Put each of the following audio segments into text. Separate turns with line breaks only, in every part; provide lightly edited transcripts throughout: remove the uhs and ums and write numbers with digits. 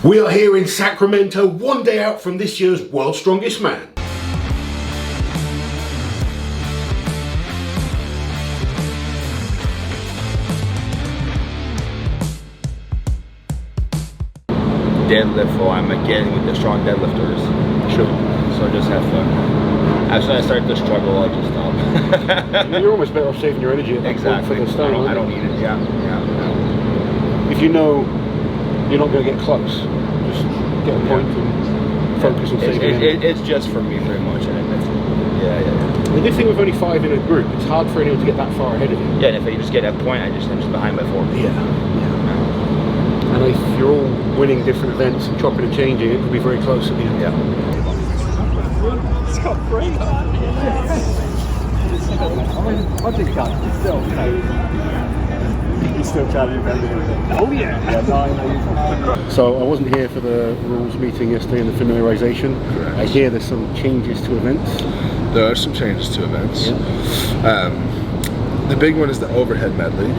We are here in Sacramento, one day out from this year's World's Strongest Man.
Deadlift, I'm again with the strong deadlifters.
Sure.
So I just have fun. As soon as I start to struggle, I just stop.
You're almost better off saving your energy at that
exactly.
point for the stone.
I don't need it. Yeah.
If you know you're not going to get close, just get a point and focus on saving energy.
It's just for me very much. Yeah.
The good thing with only 5 in a group, it's hard for anyone to get that far ahead of you.
Yeah, and if I just get a point, I'm just behind by 4.
Yeah. And if you're all winning different events and chopping and changing, it could be very close at the end.
Yeah.
It's got free. I think he's still challenging everything. Oh yeah.
So I wasn't here for the rules meeting yesterday and the familiarization.
Correct.
I hear there's some changes to events.
There are some changes to events.
Yeah.
The big one is the overhead medley.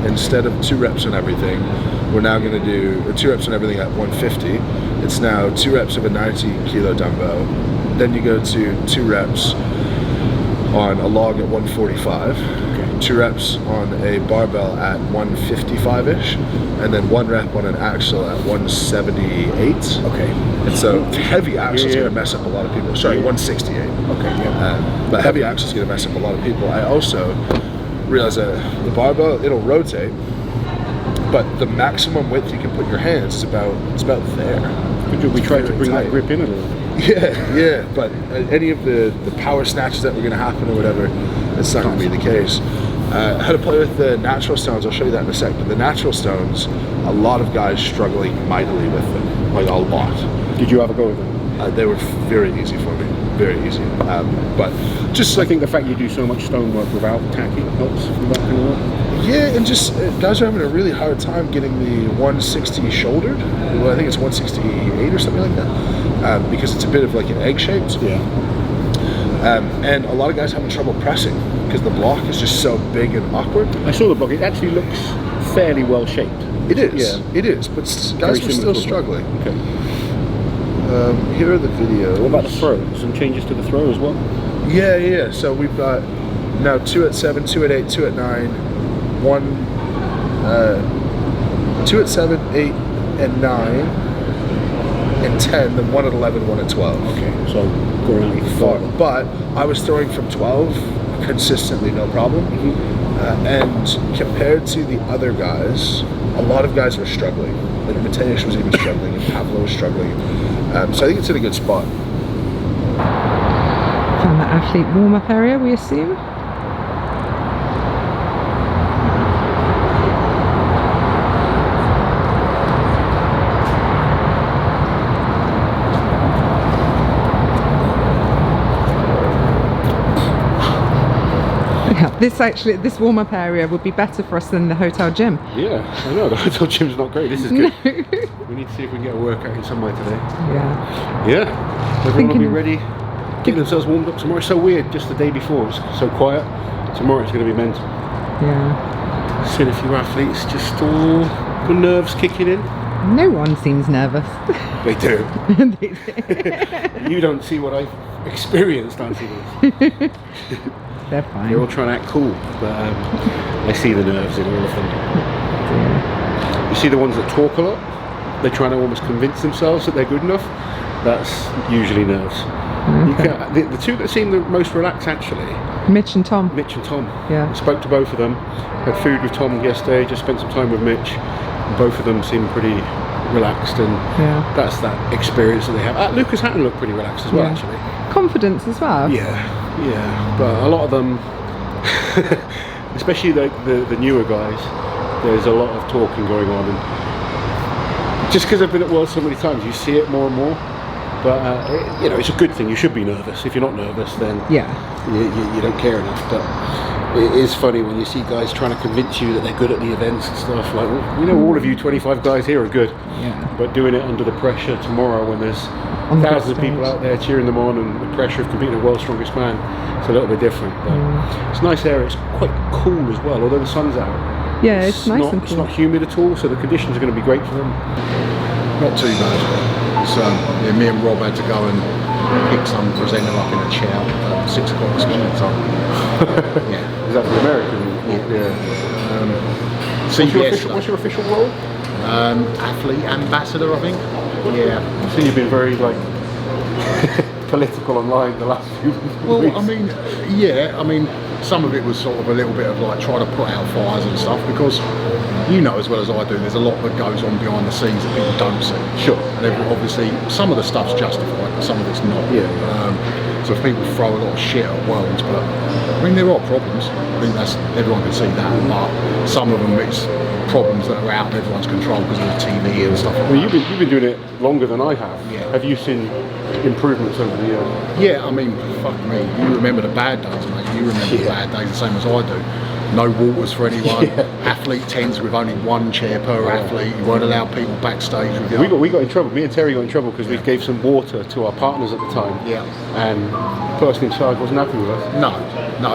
Instead of 2 reps on everything, we're now going to do 2 reps on everything at 150. It's now 2 reps of a 90 kilo dumbbell. Then you go to 2 reps on a log at 145. Okay. 2 reps on a barbell at 155-ish, and then 1 rep on an axle at 178.
Okay.
And so heavy axle is going to mess up a lot of people. Sorry, 168.
Okay. Yeah.
But heavy axle is going to mess up a lot of people. I also realize that the barbell, it'll rotate, but the maximum width you can put your hands is about there.
We tried to bring that grip in a little.
Yeah, but any of the power snatches that were going to happen or whatever, it's not going to be the case. How to play with the natural stones, I'll show you that in a sec, but the natural stones, a lot of guys struggling mightily with them, like a lot.
Did you have a go with them?
They were very easy for me, very easy. But just
I think the fact you do so much stone work without tacking helps with that kind of work.
Yeah, and just guys are having a really hard time getting the 160 shouldered. Well, I think it's 168 or something like that, because it's a bit of like an egg shaped.
Yeah.
And a lot of guys having trouble pressing because the block is just so big and awkward.
I saw the block. It actually looks fairly well shaped.
It is. Yeah. It is. But guys were still struggling.
Okay.
Here are the videos.
What about the throw? Some changes to the throw as well?
Yeah. So we've got now 2 at 7, 2 at 8, 2 at 9, 2 at 7, 8, and 9, and 10, then 1 at 11, 1 at 12.
Okay, so going far.
But I was throwing from 12 consistently, no problem. And compared to the other guys, a lot of guys were struggling. Like Mateusz was even struggling, and Pavlo was struggling. So I think it's in a good spot.
Found the athlete warm-up area, we assume? This warm-up area would be better for us than the hotel gym.
Yeah, I know, the hotel gym's not great. This is good. We need to see if we can get a workout in somewhere today. Yeah. Everyone will be ready, getting themselves warmed up tomorrow. It's so weird, just the day before, it's so quiet. Tomorrow it's going to be mental. Yeah. Seen a few athletes just all the nerves kicking in.
No one seems nervous.
They do. You don't see what I've experienced, Auntie Liz.
They're fine.
They're all trying to act cool, but I see the nerves in all of them. Yeah. You see the ones that talk a lot? They're trying to almost convince themselves that they're good enough. That's usually nerves. Okay. The 2 that seem the most relaxed, actually.
Mitch and Tom.
Mitch and Tom.
Yeah.
I spoke to both of them. Had food with Tom yesterday. Just spent some time with Mitch. Both of them seem pretty relaxed, and that's that experience that they have. Lucas Hatton looked pretty relaxed as well, actually.
Confidence as well.
Yeah. But a lot of them, especially the newer guys, there's a lot of talking going on, and just because I've been at Worlds so many times, you see it more and more. But it's a good thing. You should be nervous. If you're not nervous, then you don't care enough. But it is funny when you see guys trying to convince you that they're good at the events and stuff. Like, all of you 25 guys here are good. Yeah. But doing it under the pressure tomorrow when there's thousands of people out there cheering them on, and the pressure of competing at World's Strongest Man, it's a little bit different. But it's a nice area. It's quite cool as well, although the sun's out.
Yeah, it's nice and cool.
It's not humid at all, so the conditions are going to be great for them.
Not too bad. So, yeah, me and Rob had to go and pick some presenter up in a chair at 6 o'clock this morning. So, yeah.
Is that the American? Yeah.
CBS.
What's your official role?
Athlete ambassador, I think. Yeah.
So you've been very like political online the last few weeks.
Well, I mean, yeah, I mean, some of it was sort of a little bit of like trying to put out fires and stuff, because you know as well as I do, there's a lot that goes on behind the scenes that people don't see.
Sure.
And obviously, some of the stuff's justified, but some of it's not.
Yeah.
So if people throw a lot of shit at Worlds, but I mean, there are problems. I think everyone can see that, but some of them it's problems that are out of everyone's control because of the TV and stuff like
Well,
that.
you've been doing it longer than I have.
Yeah.
Have you seen improvements over the years?
Yeah, I mean, fuck me. You remember the bad days, mate. You remember the bad days the same as I do. No waters for anyone. Athlete tents with only one chair per athlete. You weren't allowed people backstage with you.
We got in trouble. Me and Terry got in trouble because we gave some water to our partners at the time.
Yeah.
And the person in charge wasn't happy with us.
No.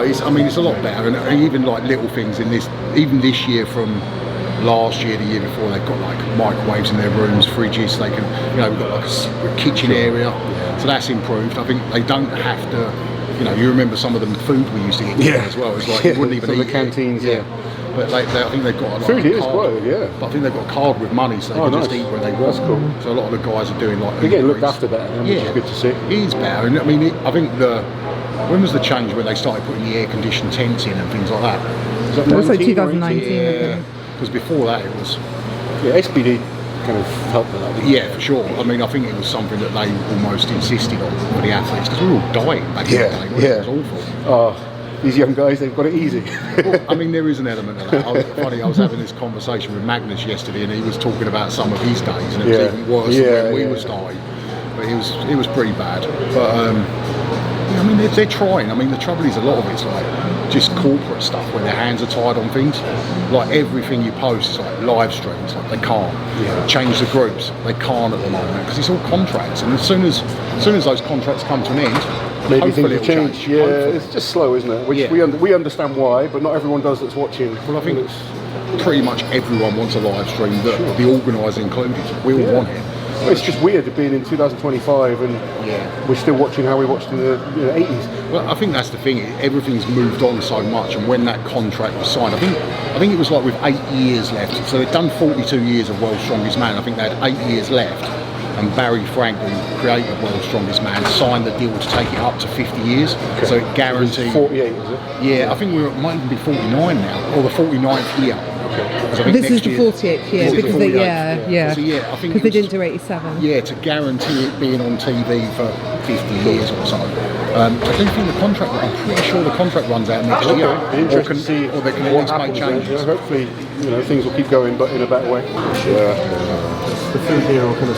It's a lot better, and even like little things in this, even this year from last year, the year before, they've got like microwaves in their rooms, fridges. They can, we've got like a kitchen area, so that's improved. I think they don't have to. You remember some of the food we used to get as well. It's like you wouldn't even eat
the canteens. Yeah.
But I think they've got a
food is
card.
quite,
But I think they've got a card with money, so they can just eat where they want.
That's cool.
So a lot of the guys are doing like.
They're getting looked after better, which is good to see.
It is better, and I mean, I think when was the change when they started putting the air-conditioned tents in and things like that?
Was that
It was like
19 or
2019.
18?
Yeah, because before that it was.
Yeah, SBD kind of helped with that. Didn't
Yeah, for sure. I mean, I think it was something that they almost insisted on for the athletes, because we were all dying back in the day. It was awful.
Oh, these young guys, they've got it easy.
Well, I mean, there is an element of that. I was having this conversation with Magnus yesterday, and he was talking about some of his days, and it was even worse than when we were starting. But it was pretty bad. But I mean, they're trying. I mean, the trouble is a lot of it's like just corporate stuff where their hands are tied on things. Like everything you post is like live streams. Like they can't change the groups. They can't at the moment because it's all contracts. And as soon as those contracts come to an end,
maybe things will
it'll
change. Yeah,
Hopefully.
it's just slow, isn't it? Which we understand why, but not everyone does that's watching.
Well, I think it's pretty much everyone wants a live stream, the organiser included. We all want it.
It's just weird being in 2025 and we're still watching how we watched in the 80s.
Well, I think that's the thing. Everything's moved on so much, and when that contract was signed, I think it was like with 8 years left. So they'd done 42 years of World's Strongest Man. I think they had 8 years left, and Barry Frank, who created World's Strongest Man, signed the deal to take it up to 50 years. Okay. So it guaranteed.
48, is it?
Yeah, I think it might even be 49 now, or the 49th year.
This is the 48th year because they,
I think
because they didn't do 87.
Yeah, to guarantee it being on TV for 50 years or so. I do think the contract. I'm pretty sure the contract runs out next year.
Interesting to see,
or they can always make changes.
Hopefully, things will keep going, but in a better way. Yeah.
The food here will kind of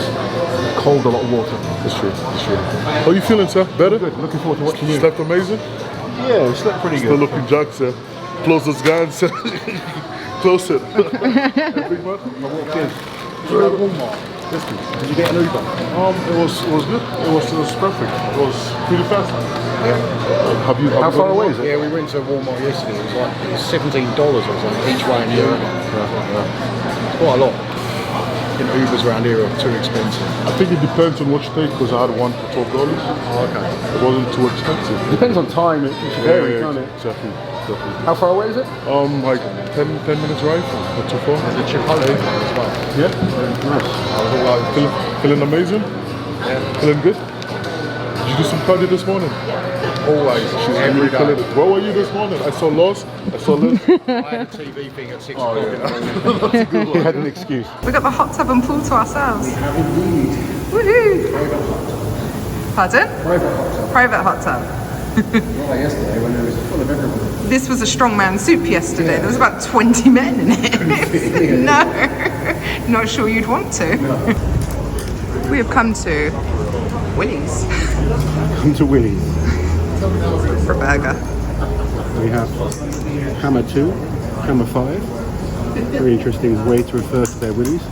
cold, a lot of water.
That's true.
How are you feeling, sir? Better?
Good. Looking forward to watching you.
Slept amazing?
Yeah, we slept pretty
Still
good.
looking jacked, sir. Close those guys, sir. Close it. Big man.
I walked in. Did you get an Uber?
It was good. It was perfect. It was pretty fast.
Yeah.
How far away is it?
Yeah, we went to Walmart yesterday. It was $17 or something each way in the Uber. It's quite a lot. Ubers around here are too expensive.
I think it depends on what you take, because I had one for $12.
Oh, okay.
It wasn't too expensive.
Depends on time. It should vary, can't it?
Exactly.
How far away is it?
Like 10 minutes drive, not too far.
There's a Chipotle as well.
Yeah.
Nice.
I was all like, feeling amazing? Yeah. Feeling good? Did you do some cardio this morning?
Always. Every day.
Where were you this morning? I saw Lost. I saw Liz.
I had a TV thing at 6 o'clock.
You had an excuse.
We got the hot tub and pool to ourselves.
We have indeed.
Woohoo! Pardon? Private hot tub.
Not yesterday when there was full of everyone.
This was a strongman soup yesterday. There was about 20 men in it. No, not sure you'd want to. We have come to Willie's
Come to Willie's.
for a burger.
We have Hammer 2, Hammer 5. Very interesting way to refer to their Willie's.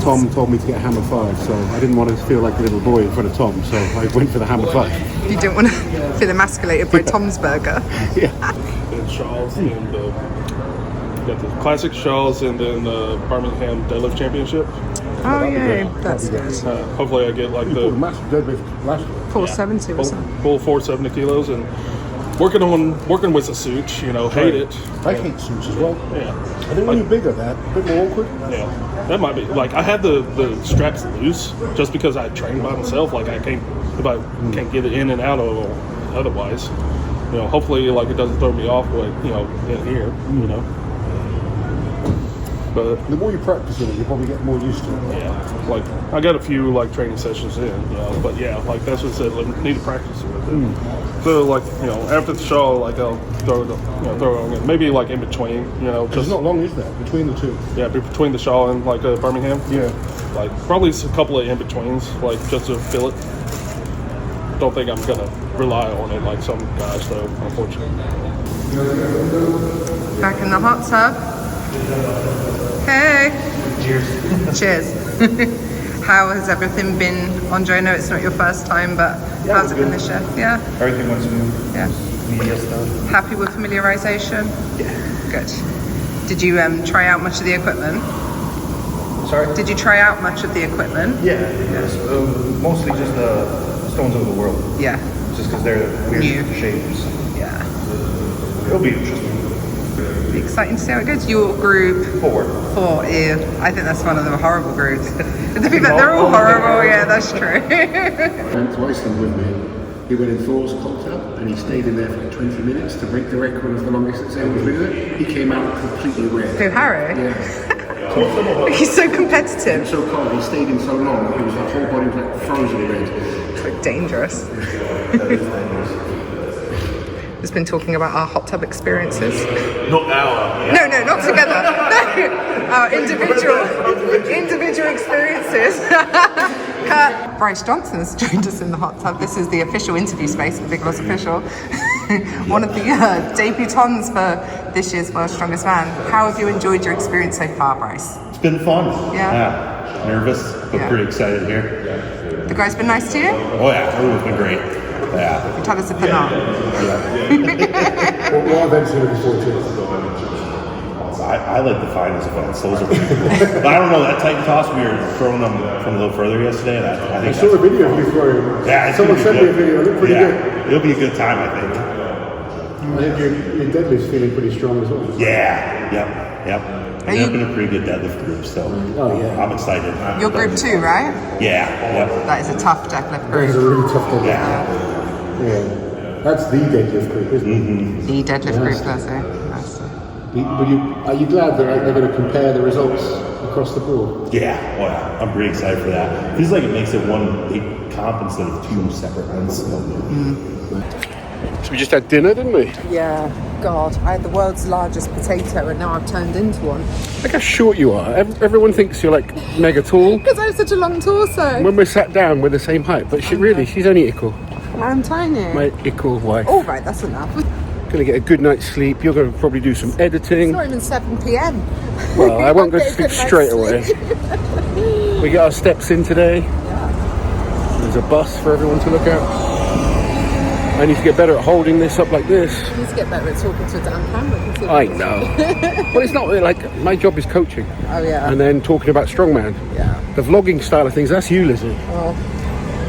Tom told me to get Hammer 5, so I didn't want to feel like a little boy in front of Tom, so I went for the Hammer 5.
You didn't want to feel emasculated by Tom's burger.
Yeah.
And Charles and
got the classic shows and then the Birmingham Deadlift Championship.
Oh, yeah, that's good.
Hopefully I get like
The
the
massive deadlift last year.
470 or something.
full 470 kilos and working with a suit, you know, hate it.
I hate suits as well.
Yeah.
I think when you're bigger, they're a bit more awkward.
Yeah, that might be like I had the straps loose just because I trained by myself. Like I can't get it in and out of it otherwise. You know, hopefully like it doesn't throw me off with in here. You know, but
The more you practice it, you probably get more used to it.
yeah, like I got a few like training sessions in. You know, but yeah, like that's what I said. Like, need to practice with it. So like after the show, like I'll throw it on again. Maybe like in between. You know,
It's
just
not long, is there, between the two?
yeah, between the show and like Birmingham.
Yeah.
Like probably a couple of in-betweens, like just to fill it. Don't think I'm gonna rely on it like some guys though, unfortunately.
Back in the hot tub. Hey. Cheers. Cheers. How has everything been, Andre? I know it's not your first time, but how's it been this year? Yeah.
Everything went smooth.
Yeah.
Media stuff.
Happy with familiarization?
Yeah.
Good. Did you try out much of the equipment?
Sorry?
Did you try out much of the equipment?
Yeah. Yes. Mostly just the stones of the world.
Yeah.
Just because they're weird
New.
shapes.
Yeah.
It'll be interesting.
Be exciting to see how it goes. Your group
4.
4, ew. I think that's one of the horrible groups. They're all horrible, yeah, that's true.
Went to Iceland with me. He went in Thor's hot tub and he stayed in there for 20 minutes to break the record of the longest that's ever been there. He came out completely red.
Who, Harry?
Yeah.
He's so competitive.
So cold, he stayed in so long, he was like whole body was like frozen red.
It's like dangerous. Just been talking about our hot tub experiences.
Not our.
No, not together. No, our individual experiences. Bryce Johnson's joined us in the hot tub. This is the official interview space for Big Loss Official. One of the debutants for this year's World's Strongest Man. How have you enjoyed your experience so far, Bryce?
It's been fun.
Yeah.
Nervous, but
Yeah.
pretty excited here.
The guys been nice to you?
Oh yeah, it's been great. Yeah.
Tell us if they're not.
What events are you looking forward to?
I like the finals events. Those are pretty cool. But I don't know, that tight toss, we were throwing them from a little further yesterday. And I
I
think
saw a video of you throwing.
yeah, it's
Someone
gonna be
sent me a
good.
video, it looked pretty good.
It'll be a good time, I think.
I think your deadlift's feeling pretty strong as well.
Yeah, yep. And they've been a pretty good deadlift group, so I'm excited.
You're group 2, right?
Yeah, yep.
That is a tough deadlift
That is a
group.
really tough deadlift. Yeah. That's the deadlift group, isn't it?
The deadlift group, that's it.
Are you glad that they're going to compare the results across the board?
Yeah, I'm pretty excited for that. It feels like it makes it one big comp instead of 2 separate ones.
So we just had dinner, didn't we?
Yeah, God, I had the world's largest potato and now I've turned into one.
Look how short you are. Everyone thinks you're like mega tall.
Because I have such a long torso.
When we're sat down, we're the same height, but she's only equal.
I'm tiny.
My equal wife.
All right, that's enough.
Gonna get a good night's sleep. You're gonna probably do some editing.
It's not even 7 p.m.
Well, I won't go to
Get a
sleep
good night's
straight
sleep.
away. We get our steps in today. There's a bus for everyone to look at. I need to get better at holding this up like this.
You need to get better at talking to a damn camera.
I know. Well, it's not really like my job is coaching.
Oh, yeah.
And then talking about Strongman.
Yeah.
The vlogging style of things, that's you, Lizzie.
Oh.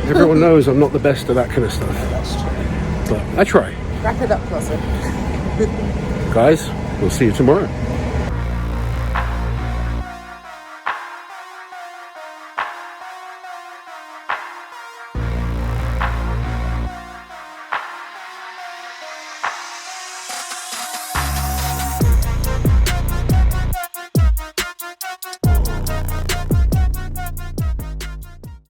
Everyone knows I'm not the best at that kind of stuff.
That's true.
But I try.
Wrap it up, Closet.
Guys, we'll see you tomorrow.